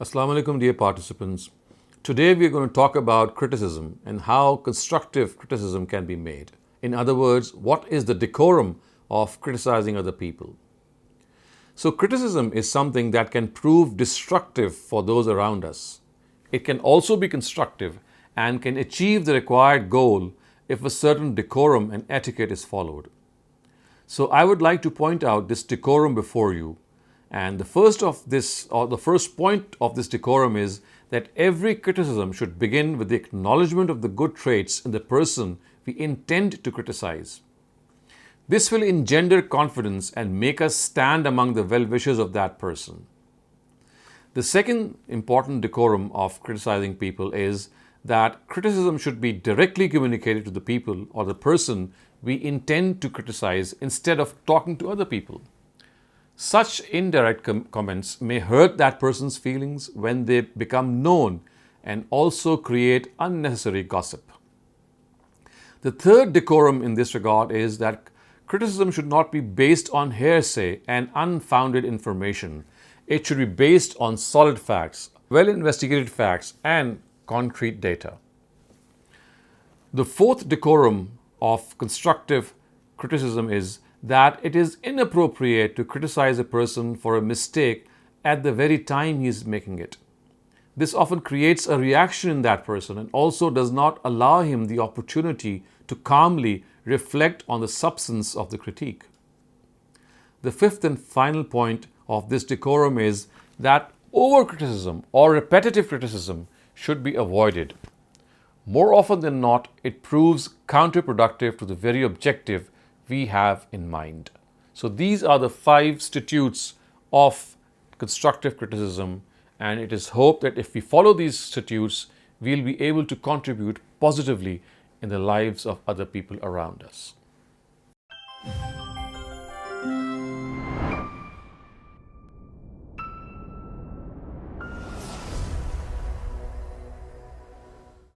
Assalamu alaikum, dear participants. Today we are going to talk about criticism and how constructive criticism can be made. In other words, what is the decorum of criticizing other people? So criticism is something that can prove destructive for those around us. It can also be constructive and can achieve the required goal if a certain decorum and etiquette is followed. So I would like to point out this decorum before you. And the first point of this decorum is that every criticism should begin with the acknowledgement of the good traits in the person we intend to criticize. This will engender confidence and make us stand among the well-wishers of that person. The second important decorum of criticizing people is that criticism should be directly communicated to the people or the person we intend to criticize instead of talking to other people. Such indirect comments may hurt that person's feelings when they become known and also create unnecessary gossip. The third decorum in this regard is that criticism should not be based on hearsay and unfounded information. It should be based on solid facts, well-investigated facts, and concrete data. The fourth decorum of constructive criticism is that it is inappropriate to criticize a person for a mistake at the very time he is making it. This often creates a reaction in that person and also does not allow him the opportunity to calmly reflect on the substance of the critique. The fifth and final point of this decorum is that over-criticism or repetitive criticism should be avoided. More often than not, it proves counterproductive to the very objective we have in mind. So these are the 5 statutes of constructive criticism, and it is hoped that if we follow these statutes, we'll be able to contribute positively in the lives of other people around us.